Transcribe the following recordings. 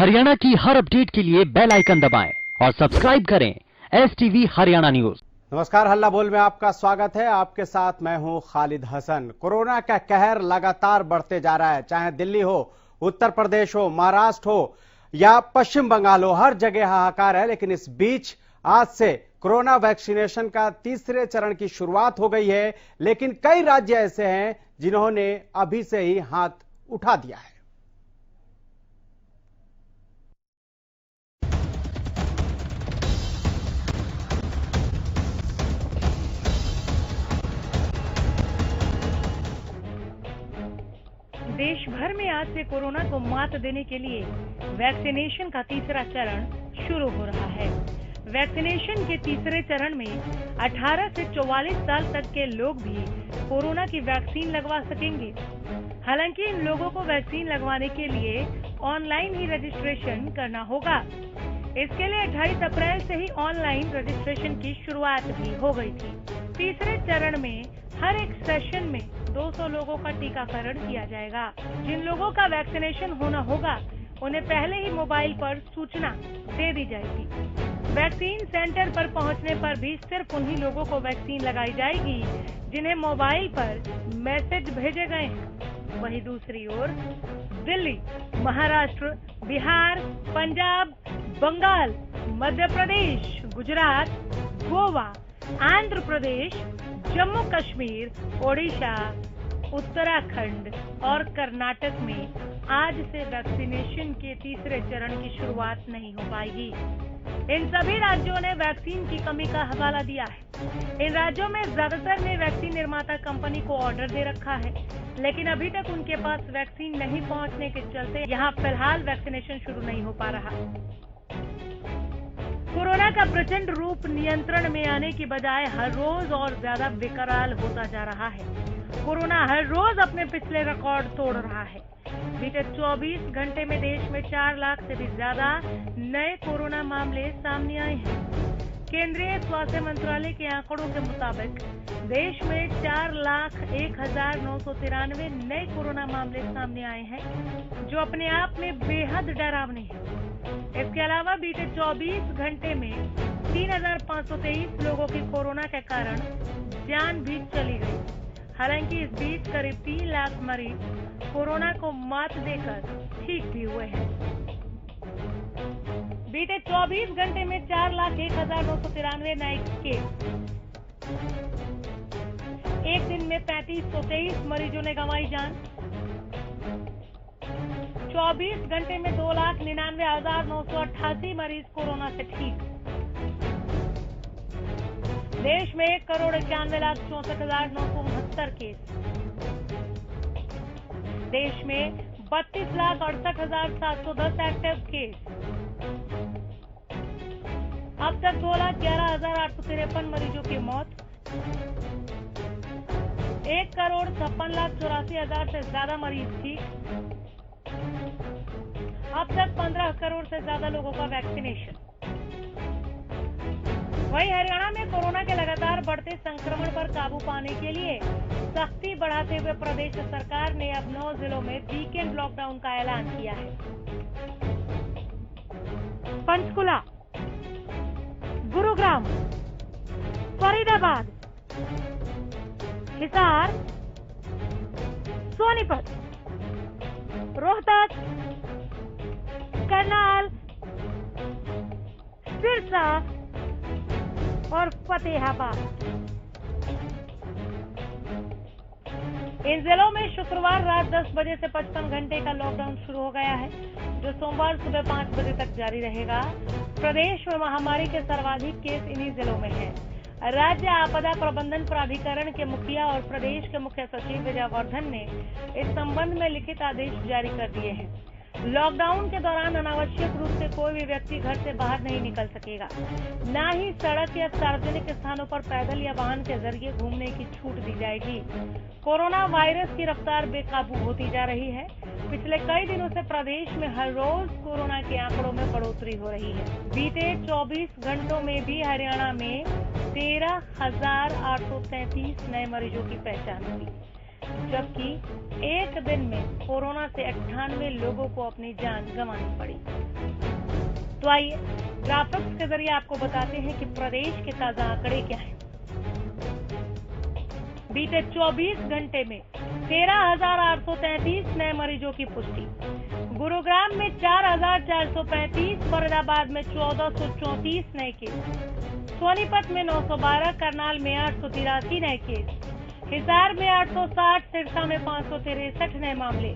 हरियाणा की हर अपडेट के लिए बेल आइकन दबाएं और सब्सक्राइब करें STV हरियाणा न्यूज। नमस्कार, हल्ला बोल में आपका स्वागत है। आपके साथ मैं हूं खालिद हसन। कोरोना का कहर लगातार बढ़ते जा रहा है, चाहे दिल्ली हो, उत्तर प्रदेश हो, महाराष्ट्र हो या पश्चिम बंगाल हो, हर जगह हाहाकार है। लेकिन इस बीच आज से कोरोना वैक्सीनेशन का तीसरे चरण की शुरुआत हो गई है। लेकिन कई राज्य ऐसे हैं जिन्होंने अभी से ही हाथ उठा दिया है। देश भर में आज से कोरोना को मात देने के लिए वैक्सीनेशन का तीसरा चरण शुरू हो रहा है। वैक्सीनेशन के तीसरे चरण में 18 से 44 साल तक के लोग भी कोरोना की वैक्सीन लगवा सकेंगे। हालांकि इन लोगों को वैक्सीन लगवाने के लिए ऑनलाइन ही रजिस्ट्रेशन करना होगा। इसके लिए 28 अप्रैल से ही ऑनलाइन रजिस्ट्रेशन की शुरुआत भी हो गई थी। तीसरे चरण में हर एक सेशन में 200 लोगों का टीकाकरण किया जाएगा। जिन लोगों का वैक्सीनेशन होना होगा उन्हें पहले ही मोबाइल पर सूचना दे दी जाएगी। वैक्सीन सेंटर पर पहुंचने पर भी सिर्फ उन्हीं लोगों को वैक्सीन लगाई जाएगी जिन्हें मोबाइल पर मैसेज भेजे गए हैं। वहीं दूसरी ओर दिल्ली, महाराष्ट्र, बिहार, पंजाब, बंगाल, मध्य प्रदेश, गुजरात, गोवा, आंध्र प्रदेश, जम्मू कश्मीर, ओडिशा, उत्तराखंड और कर्नाटक में आज से वैक्सीनेशन के तीसरे चरण की शुरुआत नहीं हो पाएगी। इन सभी राज्यों ने वैक्सीन की कमी का हवाला दिया है। इन राज्यों में ज्यादातर ने वैक्सीन निर्माता कंपनी को ऑर्डर दे रखा है, लेकिन अभी तक उनके पास वैक्सीन नहीं पहुंचने के चलते यहां फिलहाल वैक्सीनेशन शुरू नहीं हो पा रहा। कोरोना का प्रचंड रूप नियंत्रण में आने की बजाय हर रोज और ज्यादा विकराल होता जा रहा है। कोरोना हर रोज अपने पिछले रिकॉर्ड तोड़ रहा है। बीते 24 घंटे में देश में 4 लाख से भी ज्यादा नए कोरोना मामले सामने आए हैं। केंद्रीय स्वास्थ्य मंत्रालय के आंकड़ों के मुताबिक देश में 4,01,993 नए कोरोना मामले सामने आए हैं, जो अपने आप में बेहद डरावने हैं। इसके अलावा बीते 24 घंटे में 3,523 लोगों की कोरोना के कारण जान भी चली गई। हालांकि इस बीच करीब 3 लाख मरीज कोरोना को मात देकर ठीक भी हुए हैं। बीते 24 घंटे में 4,01,993 नए केस। एक दिन में 3523 मरीजों ने गंवाई जान। 24 घंटे में 2,99,988 मरीज कोरोना से ठीक। देश में 1,91,64,969 केस। देश में 32,68,710 एक्टिव केस। अब तक 2,11,853 मरीजों की मौत। 1,56,84,000 से ज्यादा मरीज ठीक। अब तक 15 करोड़ से ज्यादा लोगों का वैक्सीनेशन। वहीं हरियाणा में कोरोना के लगातार बढ़ते संक्रमण पर काबू पाने के लिए सख्ती बढ़ाते हुए प्रदेश सरकार ने अब 9 जिलों में वीकेंड लॉकडाउन का ऐलान किया है। पंचकुला, गुरुग्राम, फरीदाबाद, हिसार, सोनीपत, रोहतक, करनाल, सिरसा और फतेहाबाद। इन जिलों में शुक्रवार रात 10 बजे से 55 घंटे का लॉकडाउन शुरू हो गया है, जो सोमवार सुबह 5 बजे तक जारी रहेगा। प्रदेश में महामारी के सर्वाधिक केस इन्हीं जिलों में हैं। राज्य आपदा प्रबंधन प्राधिकरण के मुखिया और प्रदेश के मुख्य सचिव विजय वर्धन ने इस संबंध में लिखित आदेश जारी कर दिए हैं। लॉकडाउन के दौरान अनावश्यक रूप से कोई भी व्यक्ति घर से बाहर नहीं निकल सकेगा। न ही सड़क या सार्वजनिक स्थानों पर पैदल या वाहन के जरिए घूमने की छूट दी जाएगी। कोरोना वायरस की रफ्तार बेकाबू होती जा रही है। पिछले कई दिनों से प्रदेश में हर रोज कोरोना के आंकड़ों में बढ़ोतरी हो रही है। बीते 24 घंटों में भी हरियाणा में 13,833 नए मरीजों की पहचान हुई। जबकि एक दिन में कोरोना से 98 लोगों को अपनी जान गंवानी पड़ी। तो आइए ग्राफिक्स के जरिए आपको बताते हैं कि प्रदेश के ताजा आंकड़े क्या हैं। बीते 24 घंटे में 13,833 नए मरीजों की पुष्टि। गुरुग्राम में 4,435, फरीदाबाद में 1,434 नए केस, सोनीपत में 912, करनाल में 883 नए केस, हिसार में 860, सिरसा में 563 नए मामले,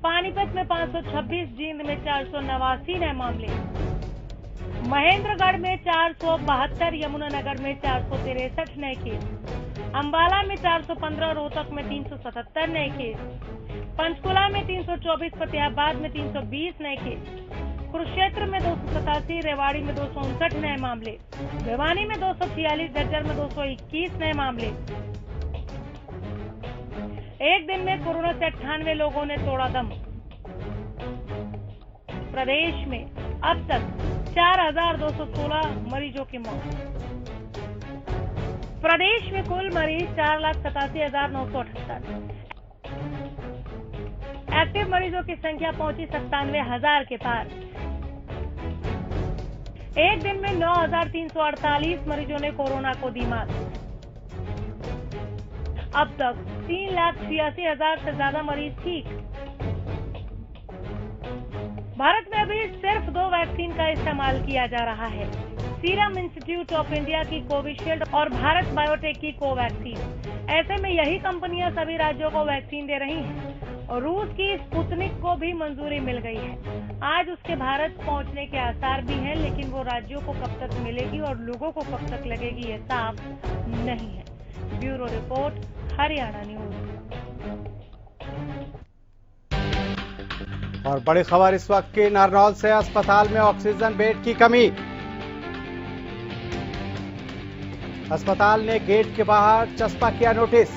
पानीपत में 526, जींद में 489 नए मामले, महेंद्रगढ़ में 472, यमुनानगर में 463 नए केस, अंबाला में 415, रोहतक में 377 नए केस, पंचकुला में 324, फतेहाबाद में 320 नए केस, कुरुक्षेत्र में 287, रेवाड़ी में 259 नए मामले, भिवानी में 246, झज्जर में 221 नए मामले। एक दिन में कोरोना से 98 लोगों ने तोड़ा दम। प्रदेश में अब तक 4,216 मरीजों की मौत। प्रदेश में कुल मरीज 4,87,978। एक्टिव मरीजों की संख्या पहुंची 97,000 के पार। एक दिन में 9,348 मरीजों ने कोरोना को दी मात। अब तक 3,86,000 से ज्यादा मरीज ठीक। भारत में अभी सिर्फ 2 वैक्सीन का इस्तेमाल किया जा रहा है, सीरम इंस्टीट्यूट ऑफ इंडिया की कोविशील्ड और भारत बायोटेक की कोवैक्सीन। ऐसे में यही कंपनियां सभी राज्यों को वैक्सीन दे रही हैं और रूस की स्पुतनिक को भी मंजूरी मिल गई है। आज उसके भारत पहुंचने के आसार भी हैं, लेकिन वो राज्यों को कब तक मिलेगी और लोगों को कब तक लगेगी ये साफ नहीं है। Bureau report, Haryana news. और बड़ी खबर इस वक्त की नारनौल से, अस्पताल में ऑक्सीजन बेड की कमी। अस्पताल ने गेट के बाहर चस्पा किया नोटिस।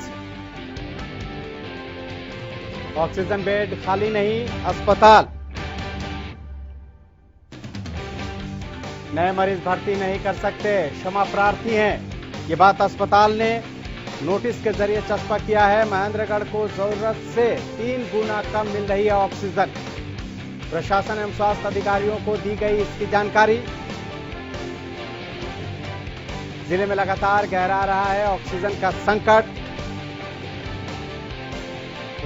ऑक्सीजन बेड खाली नहीं, अस्पताल। नए मरीज भर्ती नहीं कर सकते, क्षमा प्रार्थी हैं। ये बात अस्पताल ने नोटिस के जरिए चस्पा किया है। महेंद्रगढ़ को जरूरत से 3 गुना कम मिल रही है ऑक्सीजन। प्रशासन एवं स्वास्थ्य अधिकारियों को दी गई इसकी जानकारी। जिले में लगातार गहरा रहा है ऑक्सीजन का संकट।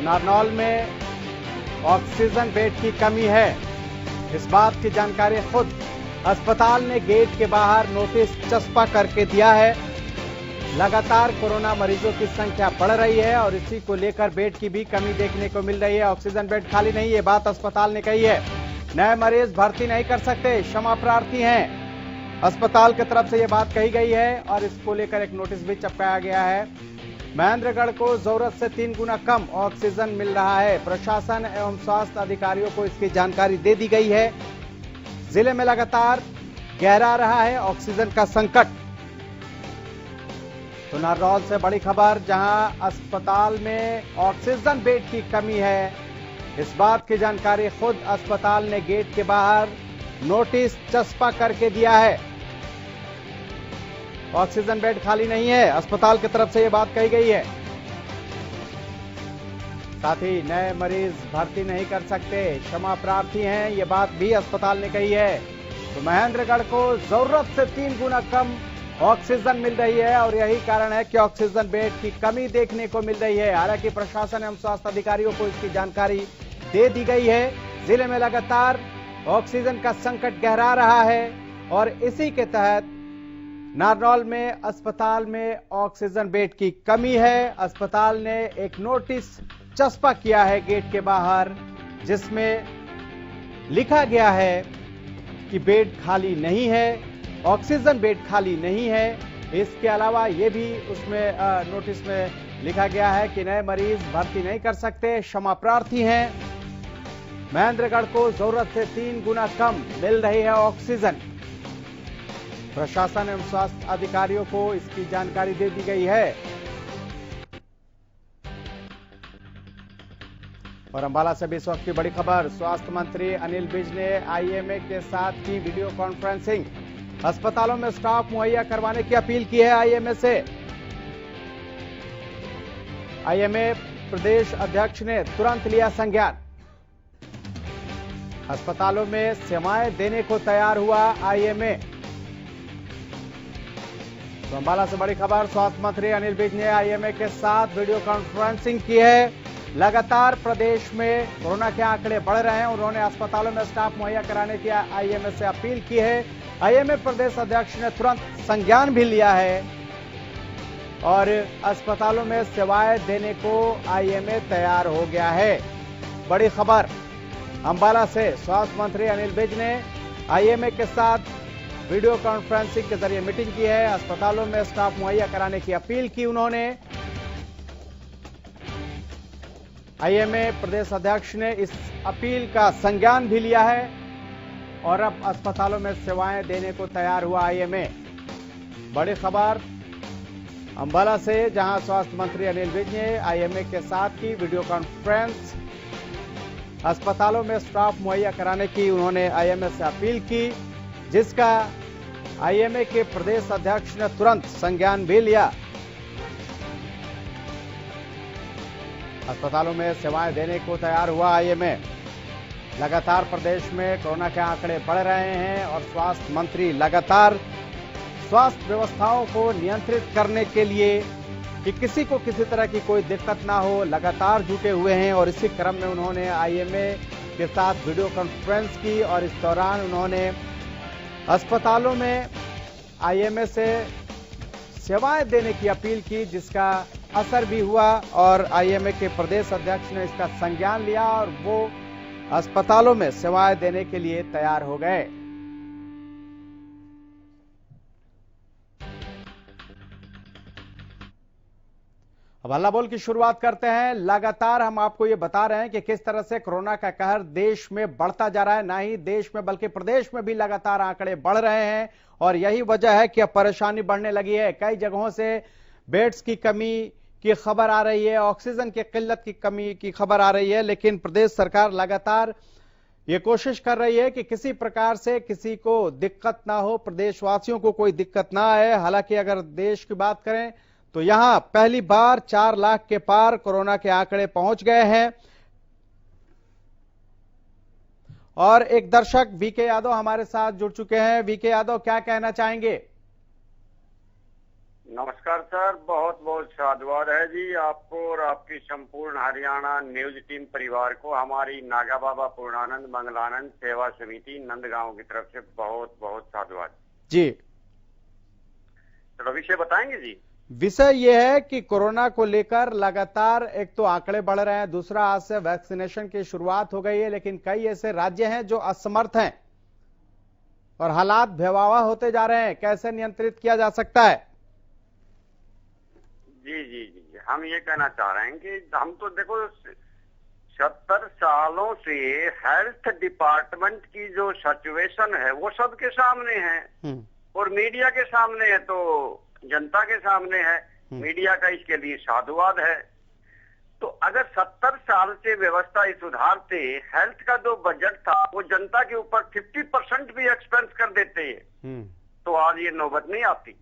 नारनौल में ऑक्सीजन बेड की कमी है, इस बात की जानकारी खुद अस्पताल ने गेट के बाहर नोटिस चस्पा करके दिया है। लगातार कोरोना मरीजों की संख्या बढ़ रही है और इसी को लेकर बेड की भी कमी देखने को मिल रही है। ऑक्सीजन बेड खाली नहीं, ये बात अस्पताल ने कही है। नए मरीज भर्ती नहीं कर सकते, क्षमा प्रार्थी हैं। अस्पताल की तरफ से ये बात कही गई है और इसको लेकर एक नोटिस भी चिपकाया गया है। महेंद्रगढ़ को जरूरत से 3 गुना कम ऑक्सीजन मिल रहा है। प्रशासन एवं स्वास्थ्य अधिकारियों को इसकी जानकारी दे दी गई है। जिले में लगातार गहरा रहा है ऑक्सीजन का संकट। तो नारनौल से बड़ी खबर, जहां अस्पताल में ऑक्सीजन बेड की कमी है, इस बात की जानकारी खुद अस्पताल ने गेट के बाहर नोटिस चस्पा करके दिया है। ऑक्सीजन बेड खाली नहीं है, अस्पताल की तरफ से यह बात कही गई है। साथ ही नए मरीज भर्ती नहीं कर सकते, क्षमा प्रार्थी हैं, ये बात भी अस्पताल ने कही है। तो महेंद्रगढ़ को जरूरत से 3 गुना कम ऑक्सीजन मिल रही है और यही कारण है कि ऑक्सीजन बेड की कमी देखने को मिल रही है। हालांकि प्रशासन एवं स्वास्थ्य अधिकारियों को इसकी जानकारी दे दी गई है। जिले में लगातार ऑक्सीजन का संकट गहरा रहा है और इसी के तहत नारनौल में अस्पताल में ऑक्सीजन बेड की कमी है। अस्पताल ने एक नोटिस चस्पा किया है गेट के बाहर, जिसमें लिखा गया है कि बेड खाली नहीं है, ऑक्सीजन बेड खाली नहीं है। इसके अलावा ये भी उसमें नोटिस में लिखा गया है कि नए मरीज भर्ती नहीं कर सकते, क्षमा प्रार्थी हैं। महेंद्रगढ़ को जरूरत से 3 गुना कम मिल रही है ऑक्सीजन। प्रशासन एवं स्वास्थ्य अधिकारियों को इसकी जानकारी दे दी गई है। और अंबाला से भी इस वक्त की बड़ी खबर, स्वास्थ्य मंत्री अनिल विज ने आईएमए के साथ की वीडियो कॉन्फ्रेंसिंग। अस्पतालों में स्टाफ मुहैया करवाने की अपील की है आईएमए से। आईएमए प्रदेश अध्यक्ष ने तुरंत लिया संज्ञान। अस्पतालों में सेवाएं देने को तैयार हुआ आईएमए। तो अंबाला से बड़ी खबर, स्वास्थ्य मंत्री अनिल विज ने आईएमए के साथ वीडियो कॉन्फ्रेंसिंग की है। लगातार प्रदेश में कोरोना के आंकड़े बढ़ रहे हैं। उन्होंने अस्पतालों में स्टाफ मुहैया कराने की आईएमए से अपील की है। आईएमए प्रदेश अध्यक्ष ने तुरंत संज्ञान भी लिया है और अस्पतालों में सेवाएं देने को आईएमए तैयार हो गया है। बड़ी खबर अंबाला से, स्वास्थ्य मंत्री अनिल विज ने आईएमए के साथ वीडियो कॉन्फ्रेंसिंग के जरिए मीटिंग की है। अस्पतालों में स्टाफ मुहैया कराने की अपील की उन्होंने। आईएमए प्रदेश अध्यक्ष ने इस अपील का संज्ञान भी लिया है और अब अस्पतालों में सेवाएं देने को तैयार हुआ आईएमए। बड़ी खबर अंबाला से, जहां स्वास्थ्य मंत्री अनिल विज ने आईएमए के साथ की वीडियो कॉन्फ्रेंस। अस्पतालों में स्टाफ मुहैया कराने की उन्होंने आईएमए से अपील की, जिसका आईएमए के प्रदेश अध्यक्ष ने तुरंत संज्ञान भी लिया। अस्पतालों में सेवाएं देने को तैयार हुआ आईएमए। लगातार प्रदेश में कोरोना के आंकड़े बढ़ रहे हैं और स्वास्थ्य मंत्री लगातार स्वास्थ्य व्यवस्थाओं को नियंत्रित करने के लिए कि किसी को किसी तरह की कोई दिक्कत ना हो, लगातार जुटे हुए हैं। और इसी क्रम में उन्होंने आईएमए के साथ वीडियो कॉन्फ्रेंस की और इस दौरान उन्होंने अस्पतालों में आईएमए से सेवाएं देने की अपील की, जिसका असर भी हुआ और आईएमए के प्रदेश अध्यक्ष ने इसका संज्ञान लिया और वो अस्पतालों में सेवाएं देने के लिए तैयार हो गए। अब हल्ला बोल की शुरुआत करते हैं। लगातार हम आपको ये बता रहे हैं कि किस तरह से कोरोना का कहर देश में बढ़ता जा रहा है। ना ही देश में बल्कि प्रदेश में भी लगातार आंकड़े बढ़ रहे हैं और यही वजह है कि अब परेशानी बढ़ने लगी है। कई जगहों से बेड्स की कमी की खबर आ रही है, ऑक्सीजन की किल्लत की कमी की खबर आ रही है, लेकिन प्रदेश सरकार लगातार ये कोशिश कर रही है कि किसी प्रकार से किसी को दिक्कत ना हो, प्रदेशवासियों को कोई दिक्कत ना आए। हालांकि अगर देश की बात करें तो यहां पहली बार 4 लाख के पार कोरोना के आंकड़े पहुंच गए हैं। और एक दर्शक वीके यादव हमारे साथ जुड़ चुके हैं। वीके यादव, क्या कहना चाहेंगे? नमस्कार सर, बहुत बहुत साधुवाद है जी आपको और आपकी संपूर्ण हरियाणा न्यूज टीम परिवार को। हमारी नागा बाबा पूर्णानंद मंगलानंद सेवा समिति नंदगांव की तरफ से बहुत बहुत साधुवाद जी। चलो विषय बताएंगे जी। विषय यह है कि कोरोना को लेकर लगातार एक तो आंकड़े बढ़ रहे हैं, दूसरा आज से वैक्सीनेशन की शुरुआत हो गई है, लेकिन कई ऐसे राज्य हैं जो असमर्थ हैं और हालात भयावह होते जा रहे हैं। कैसे नियंत्रित किया जा सकता है? जी जी जी, हम ये कहना चाह रहे हैं कि हम तो देखो 70 सालों से हेल्थ डिपार्टमेंट की जो सिचुएशन है वो सबके सामने है और मीडिया के सामने है, तो जनता के सामने है। मीडिया का इसके लिए साधुवाद है। तो अगर 70 साल से व्यवस्था सुधारते, हेल्थ का जो बजट था वो जनता के ऊपर 50% भी एक्सपेंस कर देते, तो आज ये नौबत नहीं आती।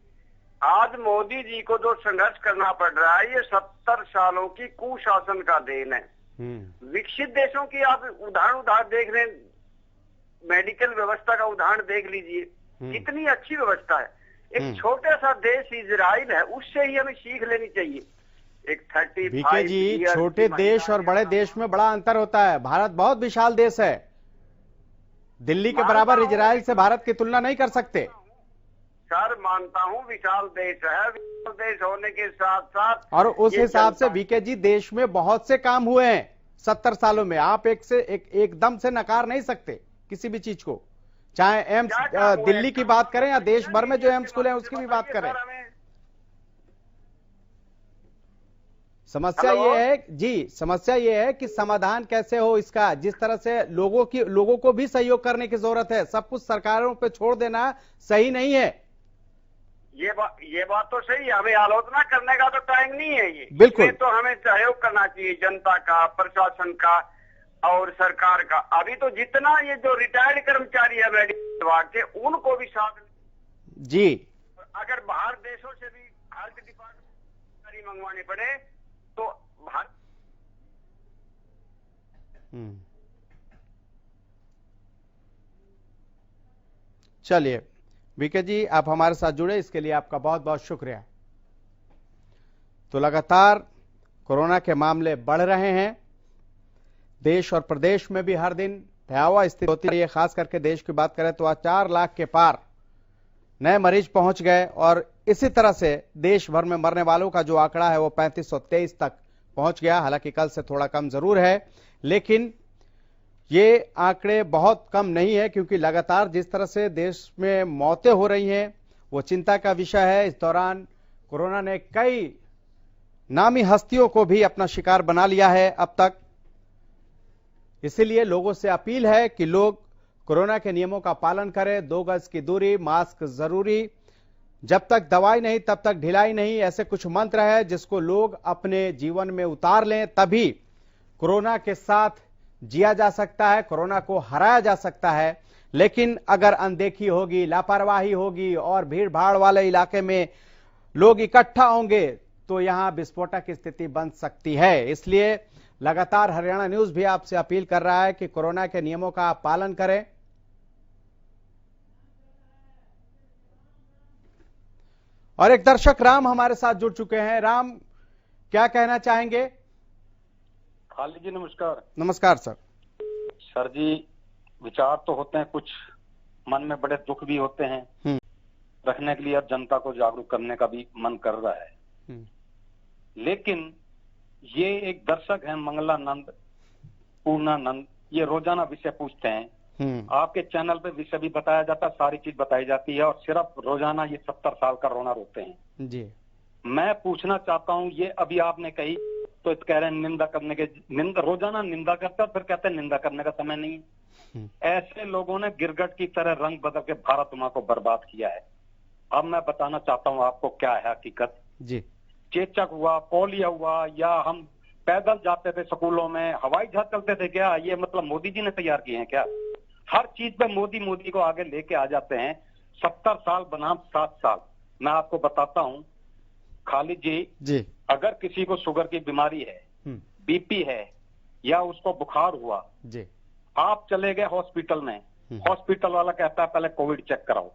आज मोदी जी को जो संघर्ष करना पड़ रहा है ये 70 सालों की कुशासन का देन है। विकसित देशों की आप उदाहरण देख रहे हैं, मेडिकल व्यवस्था का उदाहरण देख लीजिए, कितनी अच्छी व्यवस्था है। एक छोटा सा देश इजराइल है, उससे ही हमें सीख लेनी चाहिए। एक 35 जी, छोटे देश और बड़े देश में बड़ा अंतर होता है। भारत बहुत विशाल देश है, दिल्ली के बराबर इजराइल से भारत की तुलना नहीं कर सकते। सर मानता हूँ विशाल देश है, विशाल देश होने के साथ साथ और उस हिसाब से वीके जी देश में बहुत से काम हुए हैं 70 सालों में। आप एकदम से नकार नहीं सकते किसी भी चीज को, चाहे एम्स दिल्ली की बात करें या देश भर में जो एम्स खुले हैं उसकी भी बात करें। समस्या ये है जी, समस्या ये है कि समाधान कैसे हो इसका। जिस तरह से लोगों को भी सहयोग करने की जरूरत है, सब कुछ सरकारों पे छोड़ देना सही नहीं है। ये बात तो सही है, हमें आलोचना करने का तो टाइम नहीं है ये। बिल्कुल, तो हमें सहयोग करना चाहिए जनता का, प्रशासन का और सरकार का। अभी तो जितना ये जो रिटायर्ड कर्मचारी है मेडिकल विभाग के, उनको भी साथ जी, अगर बाहर देशों से भी हेल्थ डिपार्टमेंट मंगवाने पड़े तो भारत चलिए बीके जी, आप हमारे साथ जुड़े, इसके लिए आपका बहुत बहुत शुक्रिया। तो लगातार कोरोना के मामले बढ़ रहे हैं, देश और प्रदेश में भी हर दिन भयावह स्थिति होती है। खास करके देश की बात करें तो आज 4 लाख के पार नए मरीज पहुंच गए और इसी तरह से देश भर में मरने वालों का जो आंकड़ा है वो 3523 तक पहुंच गया। हालांकि कल से थोड़ा कम जरूर है, लेकिन ये आंकड़े बहुत कम नहीं है, क्योंकि लगातार जिस तरह से देश में मौतें हो रही हैं वो चिंता का विषय है। इस दौरान कोरोना ने कई नामी हस्तियों को भी अपना शिकार बना लिया है अब तक। इसीलिए लोगों से अपील है कि लोग कोरोना के नियमों का पालन करें, 2 गज की दूरी, मास्क जरूरी, जब तक दवाई नहीं तब तक ढिलाई नहीं, ऐसे कुछ मंत्र है जिसको लोग अपने जीवन में उतार लें, तभी कोरोना के साथ जिया जा सकता है, कोरोना को हराया जा सकता है। लेकिन अगर अनदेखी होगी, लापरवाही होगी और भीड़ भाड़ वाले इलाके में लोग इकट्ठा होंगे तो यहां विस्फोटक की स्थिति बन सकती है। इसलिए लगातार हरियाणा न्यूज भी आपसे अपील कर रहा है कि कोरोना के नियमों का आप पालन करें। और एक दर्शक राम हमारे साथ जुड़ चुके हैं। राम, क्या कहना चाहेंगे? खालिद जी नमस्कार। नमस्कार सर। सर जी, विचार तो होते हैं, कुछ मन में बड़े दुख भी होते हैं रखने के लिए, और जनता को जागरूक करने का भी मन कर रहा है। लेकिन ये एक दर्शक है मंगलानंद पूर्णानंद, ये रोजाना विषय पूछते हैं। आपके चैनल पे विषय भी बताया जाता है, सारी चीज बताई जाती है, और सिर्फ रोजाना ये 70 साल का रोना रोते हैं जी। मैं पूछना चाहता हूँ, ये अभी आपने कही तो कह रहे हैं निंदा करने के, रोजाना निंदा करते हैं, फिर कहते हैं निंदा करने का समय नहीं है। ऐसे लोगों ने गिरगट की तरह रंग बदल के भारत माँ को बर्बाद किया है। अब मैं बताना चाहता हूँ आपको क्या है हकीकत जी। चेचक हुआ, पोलियो हुआ, या हम पैदल जाते थे स्कूलों में, हवाई जहाज चलते थे, क्या ये मतलब मोदी जी ने तैयार किए हैं क्या? हर चीज पे मोदी को आगे लेके आ जाते हैं। 70 साल बनाम 7 साल। मैं आपको बताता हूँ खालिद जी, अगर किसी को शुगर की बीमारी है, बीपी है, या उसको बुखार हुआ जी, आप चले गए हॉस्पिटल में, हॉस्पिटल वाला कहता है पहले कोविड चेक कराओ।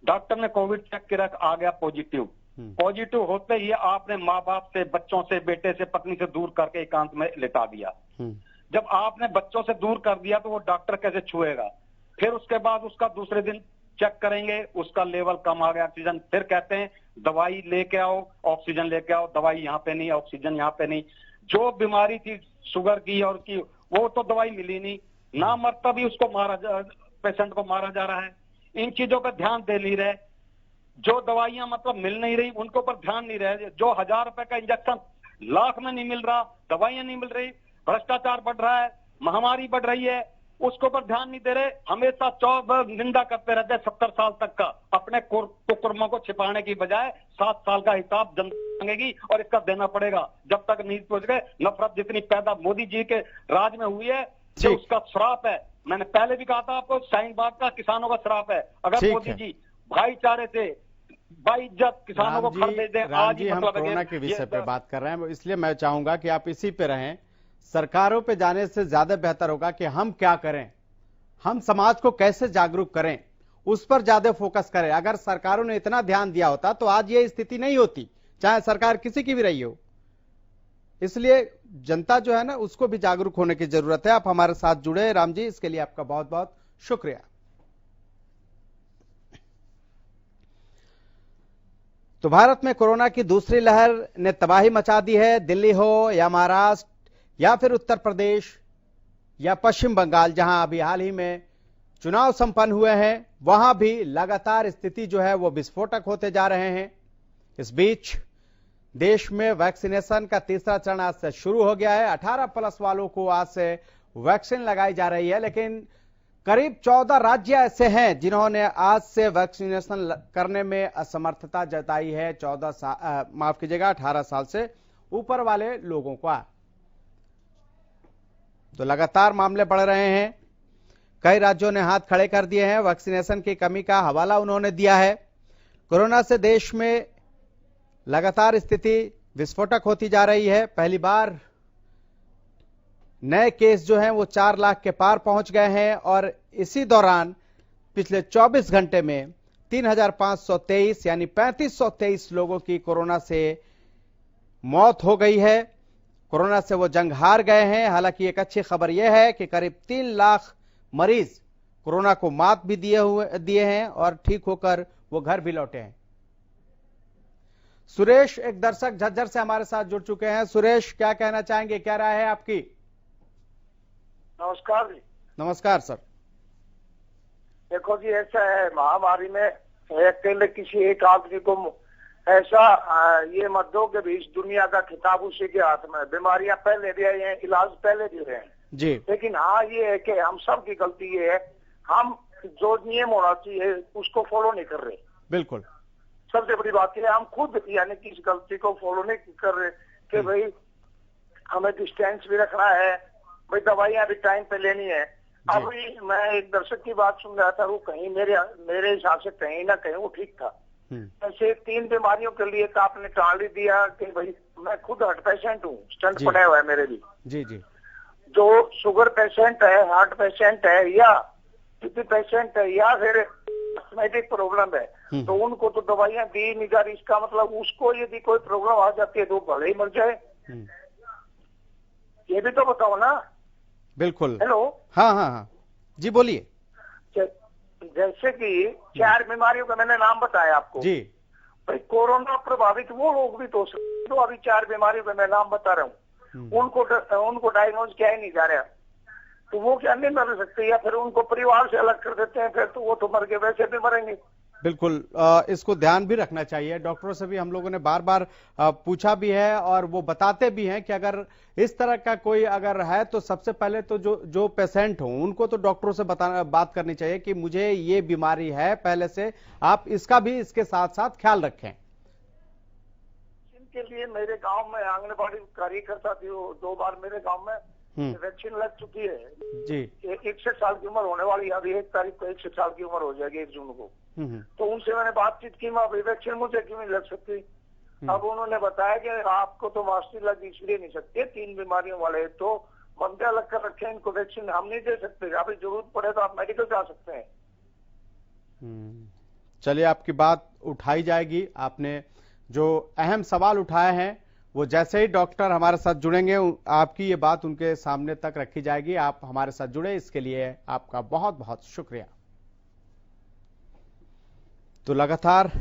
डॉक्टर ने कोविड चेक किया, आ गया पॉजिटिव। पॉजिटिव होते ही आपने माँ बाप से, बच्चों से, बेटे से, पत्नी से दूर करके एकांत में लिटा दिया। जब आपने बच्चों से दूर कर दिया तो वो डॉक्टर कैसे छुएगा? फिर उसके बाद उसका दूसरे दिन चेक करेंगे, उसका लेवल कम आ गया ऑक्सीजन, फिर कहते हैं दवाई लेके आओ, ऑक्सीजन लेके आओ, दवाई यहाँ पे नहीं, ऑक्सीजन यहाँ पे नहीं। जो बीमारी थी शुगर की और की, वो तो दवाई मिली नहीं, ना मरता भी उसको पेशेंट को मारा जा रहा है। इन चीजों पर ध्यान दे नहीं रहे। जो दवाइयां मतलब मिल नहीं रही उनको पर ध्यान नहीं रहे। जो 1000 रुपए का इंजेक्शन लाख में नहीं मिल रहा, दवाइयां नहीं मिल रही, भ्रष्टाचार बढ़ रहा है, महामारी बढ़ रही है, उसको पर ध्यान नहीं दे रहे। हमेशा निंदा करते रहते हैं 70 साल तक का। अपने कुकर्मों को छिपाने की बजाय 7 साल का हिसाब जनता मांगेगी और इसका देना पड़ेगा। जब तक नहीं पहुंच गए, नफरत जितनी पैदा मोदी जी के राज में हुई है, जो उसका श्राप है। मैंने पहले भी कहा था आपको, शाहीन बाग का किसानों का श्राप है। अगर मोदी जी भाईचारे से, बाइज्जत किसानों को खरीद दे। आज ही हम कोरोना के विषय पे बात कर रहे हैं, इसलिए मैं चाहूंगा कि आप इसी पे रहें। सरकारों पे जाने से ज्यादा बेहतर होगा कि हम क्या करें, हम समाज को कैसे जागरूक करें, उस पर ज्यादा फोकस करें। अगर सरकारों ने इतना ध्यान दिया होता तो आज ये स्थिति नहीं होती, चाहे सरकार किसी की भी रही हो। इसलिए जनता जो है ना, उसको भी जागरूक होने की जरूरत है। आप हमारे साथ जुड़े राम जी, इसके लिए आपका बहुत बहुत शुक्रिया। तो भारत में कोरोना की दूसरी लहर ने तबाही मचा दी है। दिल्ली हो या महाराष्ट्र या फिर उत्तर प्रदेश या पश्चिम बंगाल, जहां अभी हाल ही में चुनाव संपन्न हुए हैं, वहां भी लगातार स्थिति जो है वो विस्फोटक होते जा रहे हैं। इस बीच देश में वैक्सीनेशन का तीसरा चरण आज से शुरू हो गया है। 18+ वालों को आज से वैक्सीन लगाई जा रही है, लेकिन करीब 14 राज्य ऐसे हैं जिन्होंने आज से वैक्सीनेशन करने में असमर्थता जताई है। 18 साल से ऊपर वाले लोगों का। तो लगातार मामले बढ़ रहे हैं। कई राज्यों ने हाथ खड़े कर दिए हैं। वैक्सीनेशन की कमी का हवाला उन्होंने दिया है। कोरोना से देश में लगातार स्थिति विस्फोटक होती जा रही है। पहली बार नए केस जो हैं वो 4 लाख के पार पहुंच गए हैं और इसी दौरान पिछले 24 घंटे में 3,523 यानी 3,523 लोगों की कोरोना से मौत हो गई है। कोरोना से वो जंग हार गए हैं। हालांकि एक अच्छी खबर यह है कि करीब 3 लाख मरीज कोरोना को मात भी दिए हैं और ठीक होकर वो घर भी लौटे हैं। सुरेश एक दर्शक झज्जर से हमारे साथ जुड़ चुके हैं। सुरेश, क्या कहना चाहेंगे, क्या राय है आपकी? नमस्कार जी। नमस्कार सर। देखो जी, ऐसा है, महामारी में अकेले किसी एक आदमी को ऐसा ये मत दो कि इस दुनिया का खिताब उसी के हाथ में। बीमारियां पहले भी आई हैं, इलाज पहले भी हुए हैं जी, लेकिन हाँ ये है कि हम सब की गलती ये है, हम जो नियम होना चाहिए उसको फॉलो नहीं कर रहे। बिल्कुल सबसे बड़ी बात है हम खुद यानी कि इस गलती को फॉलो नहीं कर रहे कि भाई हमें डिस्टेंस भी रखना है, भाई दवाइयां भी टाइम पे लेनी है। अभी मैं एक दर्शक की बात सुन रहा था, वो कहीं मेरे हिसाब से कहीं ना कहीं वो ठीक था। ऐसे 3 बीमारियों के लिए तो आपने टाल ही दिया कि भाई मैं खुद हार्ट पेशेंट हूँ, स्टंट पड़ा हुआ है मेरे भी। जी जी। जो शुगर पेशेंट है, हार्ट पेशेंट है या बीपी पेशेंट है या फिर एस्थमेटिक प्रॉब्लम है, तो उनको तो दवाइयां दी नहीं जा रही। इसका मतलब उसको यदि कोई प्रॉब्लम आ जाती है तो भले ही मर जाए। ये भी तो बताओ ना। बिल्कुल। हेलो। हाँ हाँ हाँ जी, बोलिए। जैसे कि 4 बीमारियों का मैंने नाम बताया आपको जी। भाई कोरोना प्रभावित वो लोग भी तो अभी 4 बीमारियों का मैं नाम बता रहा हूँ, उनको डायग्नोज किया ही नहीं जा रहा, तो वो क्या नहीं मर सकते? या फिर उनको परिवार से अलग कर देते हैं, फिर तो वो तो मर के वैसे भी मरेंगे। बिल्कुल, इसको ध्यान भी रखना चाहिए। डॉक्टरों से भी हम लोगों ने बार बार पूछा भी है और वो बताते भी हैं कि अगर इस तरह का कोई अगर है तो सबसे पहले तो जो पेशेंट हो उनको तो डॉक्टरों से बात करनी चाहिए कि मुझे ये बीमारी है पहले से, आप इसका भी इसके साथ साथ ख्याल रखें। इनके लिए मेरे गाँव में आंगनबाड़ी कार्यकर्ता थी, वो 2 बार मेरे गाँव में वैक्सीन लग चुकी है जी। 1 साल की उम्र होने वाली है, अभी 1 तारीख को 1 साल की उम्र हो जाएगी 1 जून को। तो उनसे मैंने बातचीत की, मैं वैक्सीन मुझे क्यों नहीं लग सकती? अब उन्होंने बताया कि आपको तो मास्टर लग इसलिए नहीं सकते, 3 बीमारियों वाले तो बंदे अलग कर रखे हैं, इनको वैक्सीन हम नहीं दे सकते। अभी जरूरत पड़े तो आप मेडिकल जा सकते हैं। चलिए, आपकी बात उठाई जाएगी। आपने जो अहम सवाल उठाए हैं वो जैसे ही डॉक्टर हमारे साथ जुड़ेंगे आपकी ये बात उनके सामने तक रखी जाएगी। आप हमारे साथ जुड़े इसके लिए आपका बहुत बहुत शुक्रिया। तो लगातार